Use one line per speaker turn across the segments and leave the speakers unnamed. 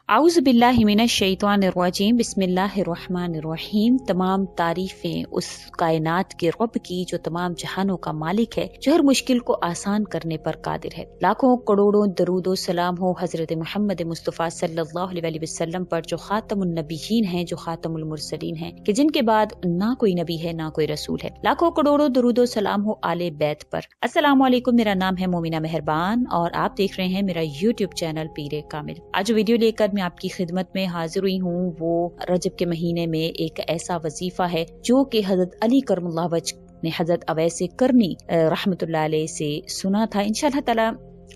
اعوذ باللہ من الشیطان الرجیم بسم اللہ الرحمن الرحیم۔ تمام تعریفیں اس کائنات کے رب کی جو تمام جہانوں کا مالک ہے، جو ہر مشکل کو آسان کرنے پر قادر ہے۔ لاکھوں کروڑوں درود و سلام ہو حضرت محمد مصطفیٰ صلی اللہ علیہ وسلم پر، جو خاتم النبیین ہیں، جو خاتم المرسلین ہیں، کہ جن کے بعد نہ کوئی نبی ہے نہ کوئی رسول ہے۔ لاکھوں کروڑوں درود و سلام ہو آل بیت پر۔ السلام علیکم، میرا نام ہے مومنہ مہربان اور آپ دیکھ رہے ہیں میرا یوٹیوب چینل پیر کامل۔ آج ویڈیو لے کر میں آپ کی خدمت میں حاضر ہوئی ہوں۔ وہ رجب کے مہینے میں ایک ایسا وظیفہ ہے جو کہ حضرت علی کرم اللہ وجہ نے حضرت اویس کرنی رحمت اللہ علیہ سے سنا تھا۔ انشاءاللہ تعالی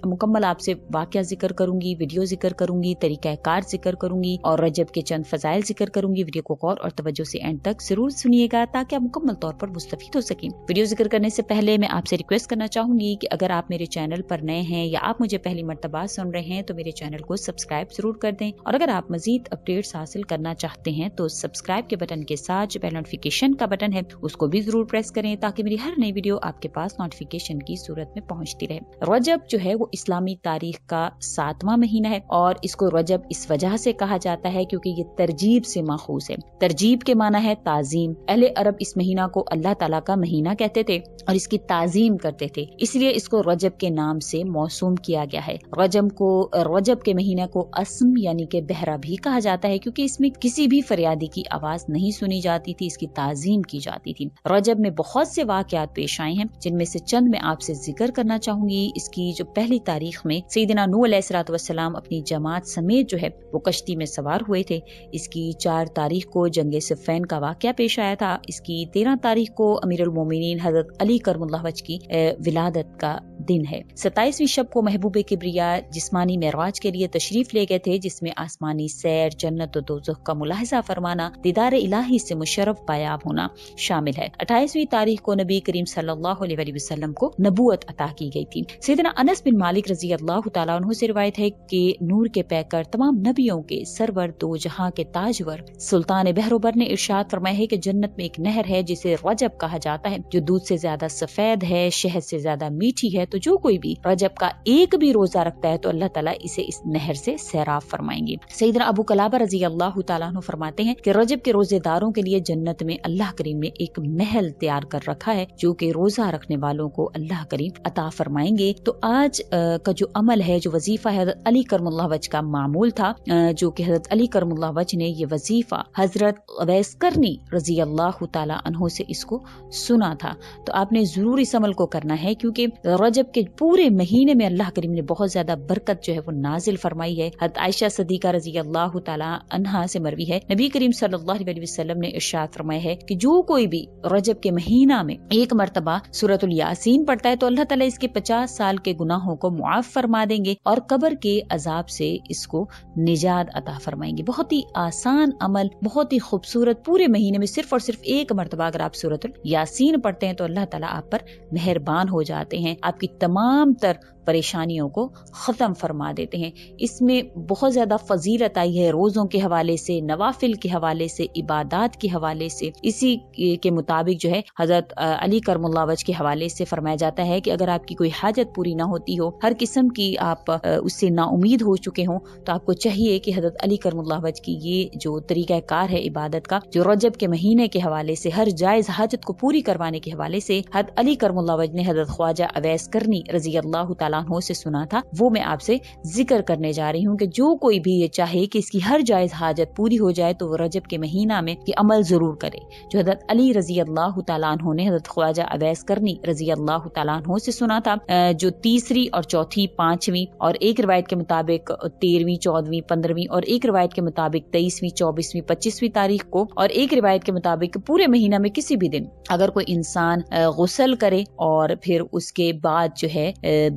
مکمل آپ سے واقعہ ذکر کروں گی، ویڈیو ذکر کروں گی، طریقہ کار ذکر کروں گی اور رجب کے چند فضائل ذکر کروں گی۔ ویڈیو کو غور اور توجہ سے اینڈ تک ضرور سنیے گا تاکہ آپ مکمل طور پر مستفید ہو سکیں۔ ویڈیو ذکر کرنے سے پہلے میں آپ سے ریکویسٹ کرنا چاہوں گی کہ اگر آپ میرے چینل پر نئے ہیں یا آپ مجھے پہلی مرتبہ سن رہے ہیں تو میرے چینل کو سبسکرائب ضرور کر دیں، اور اگر آپ مزید اپڈیٹس حاصل کرنا چاہتے ہیں تو سبسکرائب کے بٹن کے ساتھ جو بیل نوٹیفیکیشن کا بٹن ہے اس کو بھی ضرور پریس کریں تاکہ میری ہر نئی ویڈیو آپ کے پاس نوٹیفیکیشن کی صورت میں پہنچتی رہے۔ رجب جو ہے وہ اسلامی تاریخ کا 7واں مہینہ ہے اور اس کو رجب اس وجہ سے کہا جاتا ہے کیونکہ یہ ترجیب سے ماخوذ ہے۔ ترجیب کے معنی ہے تعظیم۔ اہل عرب اس مہینہ کو اللہ تعالیٰ کا مہینہ کہتے تھے اور اس کی تعظیم کرتے تھے، اس لیے اس کو رجب کے نام سے موسوم کیا گیا ہے۔ رجب کے مہینہ کو اسم یعنی کہ بہرا بھی کہا جاتا ہے کیونکہ اس میں کسی بھی فریادی کی آواز نہیں سنی جاتی تھی، اس کی تعظیم کی جاتی تھی۔ رجب میں بہت سے واقعات پیش آئے ہیں جن میں سے چند میں آپ سے ذکر کرنا چاہوں گی۔ اس کی جو پہلی تاریخ میں سیدنا نوح علیہ الصلوۃ والسلام اپنی جماعت سمیت جو ہے وہ کشتی میں سوار ہوئے تھے۔ اس کی 4 تاریخ کو جنگ صفین کا واقعہ پیش آیا تھا۔ اس کی 13 تاریخ کو امیر المومنین حضرت علی کرم اللہ وجہ کی ولادت کا دن ہے۔ 27ویں شب کو محبوب کبریا جسمانی معراج کے لیے تشریف لے گئے تھے، جس میں آسمانی سیر، جنت و دوزخ کا ملاحظہ فرمانا، دیدار الہی سے مشرف پایاب ہونا شامل ہے۔ 28ویں تاریخ کو نبی کریم صلی اللہ علیہ وسلم کو نبوت عطا کی گئی تھی۔ سیدنا انس بن مالک رضی اللہ تعالیٰ عنہ سے روایت ہے کہ نور کے پیکر، تمام نبیوں کے سرور، دو جہاں کے تاجور سلطان بحروبر نے ارشاد فرمایا ہے کہ جنت میں ایک نہر ہے جسے رجب کہا جاتا ہے، جو دودھ سے زیادہ سفید ہے، شہد سے زیادہ میٹھی ہے، تو جو کوئی بھی رجب کا ایک بھی روزہ رکھتا ہے تو اللہ تعالیٰ اسے اس نہر سے سیراب فرمائیں گے۔ سیدنا ابو قلابہ رضی اللہ تعالیٰ عنہ فرماتے ہیں کہ رجب کے روزے داروں کے لیے جنت میں اللہ کریم نے ایک محل تیار کر رکھا ہے جو کہ روزہ رکھنے والوں کو اللہ کریم عطا فرمائیں گے۔ تو آج کا جو عمل ہے، جو وظیفہ ہے، حضرت علی کرم اللہ وجہ کا معمول تھا، جو کہ حضرت علی کرم اللہ وجہ نے یہ وظیفہ حضرت اویس کرنی رضی اللہ تعالی عنہ سے اس کو سنا تھا۔ تو آپ نے ضرور اس عمل کو کرنا ہے کیونکہ رجب کے پورے مہینے میں اللہ کریم نے بہت زیادہ برکت جو ہے وہ نازل فرمائی ہے۔ حضرت عائشہ صدیقہ رضی اللہ تعالی عنہا سے مروی ہے، نبی کریم صلی اللہ علیہ وسلم نے ارشاد فرمایا ہے کہ جو کوئی بھی رجب کے مہینہ میں ایک مرتبہ سورۃ الیاسین پڑھتا ہے تو اللہ تعالیٰ اس کے 50 سال کے گناہوں کو معاف فرما دیں گے اور قبر کے عذاب سے اس کو نجات عطا فرمائیں گے۔ بہت ہی آسان عمل، بہت ہی خوبصورت۔ پورے مہینے میں صرف اور صرف ایک مرتبہ اگر آپ سورۃ الیاسین پڑھتے ہیں تو اللہ تعالیٰ آپ پر مہربان ہو جاتے ہیں، آپ کی تمام تر پریشانیوں کو ختم فرما دیتے ہیں۔ اس میں بہت زیادہ فضیلت آئی ہے، روزوں کے حوالے سے، نوافل کے حوالے سے، عبادات کے حوالے سے۔ اسی کے مطابق جو ہے حضرت علی کرم اللہ وجہ کے حوالے سے فرمایا جاتا ہے کہ اگر آپ کی کوئی حاجت پوری نہ ہوتی ہو، ہر قسم کی آپ اس سے نا امید ہو چکے ہوں، تو آپ کو چاہیے کہ حضرت علی کرم اللہ وجہ کی یہ جو طریقہ کار ہے عبادت کا، جو رجب کے مہینے کے حوالے سے ہر جائز حاجت کو پوری کروانے کے حوالے سے حضرت علی کرم اللہ وجہ نے حضرت خواجہ اویس کرنی رضی اللہ تعالیٰ عنہ سے سنا تھا، وہ میں آپ سے ذکر کرنے جا رہی ہوں کہ جو کوئی بھی یہ چاہے کہ اس کی ہر جائز حاجت پوری ہو جائے تو وہ رجب کے مہینہ میں یہ عمل ضرور کرے جو حضرت علی رضی اللہ تعالیٰ عنہ نے حضرت خواجہ اویس کرنی رضی اللہ تعالیٰ عنہ سے سنا تھا، جو تیسری اور چوتھی، پانچویں اور ایک روایت کے مطابق 13ویں، 14ویں، 15ویں اور ایک روایت کے مطابق 23ویں، 24ویں، 25ویں تاریخ کو اور ایک روایت کے مطابق پورے مہینہ میں کسی بھی دن اگر کوئی انسان غسل کرے اور پھر اس کے بعد جو ہے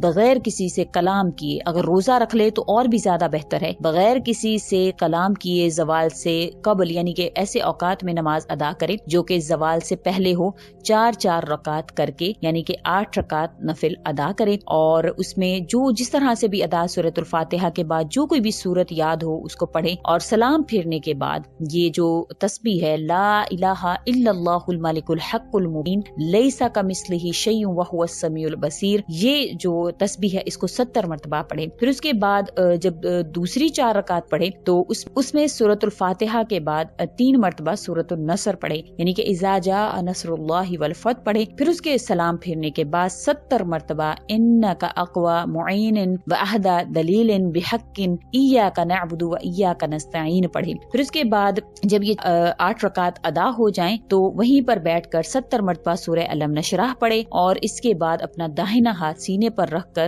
بغیر کسی سے کلام کیے اگر روزہ رکھ لے تو اور بھی زیادہ بہتر ہے۔ بغیر کسی سے کلام کیے زوال سے قبل یعنی کہ ایسے اوقات میں نماز ادا کرے جو کہ زوال سے پہلے ہو، 4 رکعات کر کے یعنی کہ 8 رکعات نفل ادا کرے، اور اس میں جو جس طرح سے بھی ادا سورۃ الفاتحہ کے بعد جو کوئی بھی سورت یاد ہو اس کو پڑھے، اور سلام پھیرنے کے بعد یہ جو تسبیح ہے لا الہ الا اللہ الملک الحق المبین لیس کمثلہ شیء وہو السمیع البصیر کبیر یہ جو تسبیح ہے اس کو 70 مرتبہ پڑھے. پھر اس کے بعد جب دوسری 4 رکعت پڑھے تو اس میں سورۃ الفاتحہ کے بعد 3 مرتبہ سورۃ النصر پڑھے، یعنی کہ اذا جاء نصر اللہ والفتح پڑھے. پھر اس کے سلام پھیرنے کے بعد 70 مرتبہ انک اقوی معین واہدی دلیل بحق ایاک نعبد وایاک نستعین پڑھے. پھر اس کے بعد جب یہ 8 رکعت ادا ہو جائیں تو وہیں پر بیٹھ کر 70 مرتبہ سورہ الم نشرح پڑھے، اور اس کے بعد اپنا داہنا ہاتھ سینے پر رکھ کر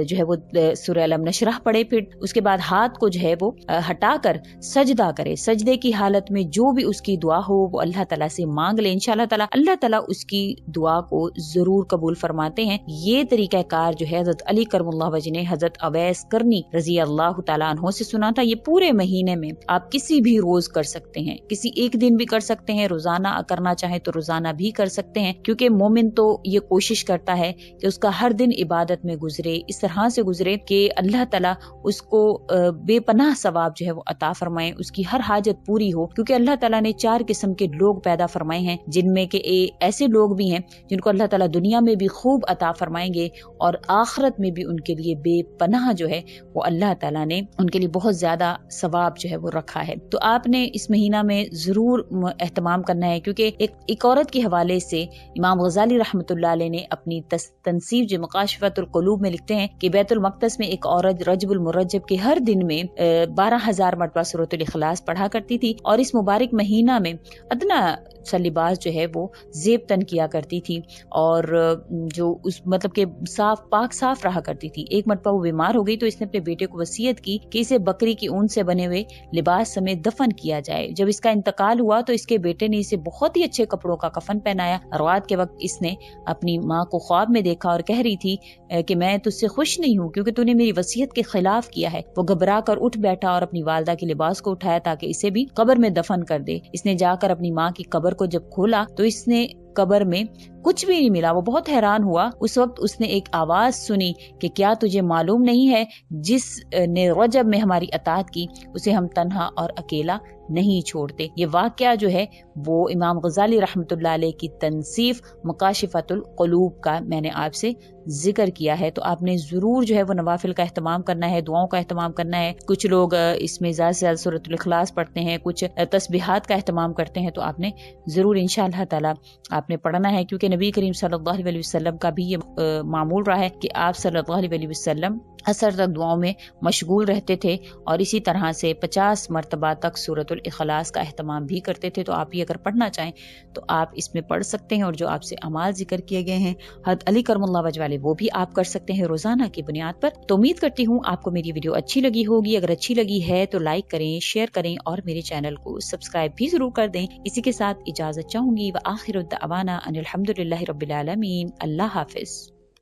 جو ہے وہ سورہ الم نشرح پڑھے. پھر اس کے بعد ہاتھ کو جو ہے وہ ہٹا کر سجدہ کرے. سجدے کی حالت میں جو بھی اس کی دعا ہو وہ اللہ تعالیٰ سے مانگ لے، انشاءاللہ تعالیٰ اللہ تعالیٰ اس کی دعا کو ضرور قبول فرماتے ہیں. یہ طریقہ کار جو ہے حضرت علی کرم اللہ وجہ نے حضرت اویس کرنی رضی اللہ تعالیٰ عنہ سے سنا تھا. یہ پورے مہینے میں آپ کسی بھی روز کر سکتے ہیں، کسی ایک دن بھی کر سکتے ہیں، روزانہ کرنا چاہیں تو روزانہ بھی کر سکتے ہیں، کیونکہ مومن تو یہ کوشش کرتا ہے کہ اس کا ہر دن عبادت میں گزرے، اس طرح سے گزرے کہ اللہ تعالیٰ اس کو بے پناہ ثواب جو ہے وہ عطا فرمائے، اس کی ہر حاجت پوری ہو. کیونکہ اللہ تعالیٰ نے 4 قسم کے لوگ پیدا فرمائے ہیں، جن میں کہ ایسے لوگ بھی ہیں جن کو اللہ تعالیٰ دنیا میں بھی خوب عطا فرمائیں گے اور آخرت میں بھی ان کے لیے بے پناہ جو ہے وہ اللہ تعالیٰ نے ان کے لیے بہت زیادہ ثواب جو ہے وہ رکھا ہے. تو آپ نے اس مہینہ میں ضرور اہتمام کرنا ہے، کیونکہ ایک عورت کے حوالے سے امام غزالی رحمۃ اللہ علیہ نے اپنی تنصیف جو مکاشفۃ القلوب میں لکھتے ہیں کہ بیت المقدس میں ایک عورت رجب المرجب کے ہر دن میں 12,000 مرتبہ سورۃ الاخلاص پڑھا کرتی تھی، اور اس مبارک مہینہ میں ادنا سا لباس جو ہے وہ زیب تن کیا کرتی تھی، اور جو اس مطلب کہ صاف رہا کرتی تھی. ایک مرتبہ وہ بیمار ہو گئی تو اس نے اپنے بیٹے کو وصیت کی کہ اسے بکری کی اون سے بنے ہوئے لباس سمیت دفن کیا جائے. جب اس کا انتقال ہوا تو اس کے بیٹے نے اسے بہت ہی اچھے کپڑوں کا کفن پہنایا. رات کے وقت اس نے اپنی ماں کو خواب میں دیکھا اور کہہ رہی تھی کہ میں تجھ سے خوش نہیں ہوں کیونکہ تو نے میری وصیت کے خلاف کیا ہے. وہ گھبرا کر اٹھ بیٹھا اور اپنی والدہ کے لباس کو اٹھایا تاکہ اسے بھی قبر میں دفن کر دے. اس نے جا کر اپنی ماں کی قبر کو جب کھولا تو اس نے قبر میں کچھ بھی نہیں ملا. وہ بہت حیران ہوا. اس وقت اس نے ایک آواز سنی کہ کیا تجھے معلوم نہیں ہے جس نے رجب میں ہماری اطاعت کی اسے ہم تنہا اور اکیلا نہیں چھوڑتے. یہ واقعہ جو ہے وہ امام غزالی رحمۃ اللہ علیہ کی تنصیف مکاشفۃ القلوب کا میں نے آپ سے ذکر کیا ہے. تو آپ نے ضرور جو ہے وہ نوافل کا اہتمام کرنا ہے، دعاؤں کا اہتمام کرنا ہے. کچھ لوگ اس میں زیادہ سے زیادہ سورۃ الاخلاص پڑھتے ہیں، کچھ تسبیحات کا اہتمام کرتے ہیں. تو آپ نے ضرور انشاءاللہ تعالی آپ نے پڑھنا ہے، کیونکہ نبی کریم صلی اللہ علیہ وسلم کا بھی یہ معمول رہا ہے کہ آپ صلی اللہ علیہ وسلم اثر تک دعاؤں میں مشغول رہتے تھے، اور اسی طرح سے 50 مرتبہ تک سورۃ الاخلاص کا اہتمام بھی کرتے تھے. تو آپ یہ اگر پڑھنا چاہیں تو آپ اس میں پڑھ سکتے ہیں، اور جو آپ سے اعمال ذکر کیے گئے ہیں حضرت علی کرم اللہ وجہ والے وہ بھی آپ کر سکتے ہیں روزانہ کی بنیاد پر. تو امید کرتی ہوں آپ کو میری ویڈیو اچھی لگی ہوگی. اگر اچھی لگی ہے تو لائک کریں، شیئر کریں، اور میرے چینل کو سبسکرائب بھی ضرور کر دیں. اسی کے ساتھ اجازت چاہوں گی. وآخر دعوانا ان الحمد للہ رب العالمین. اللہ حافظ.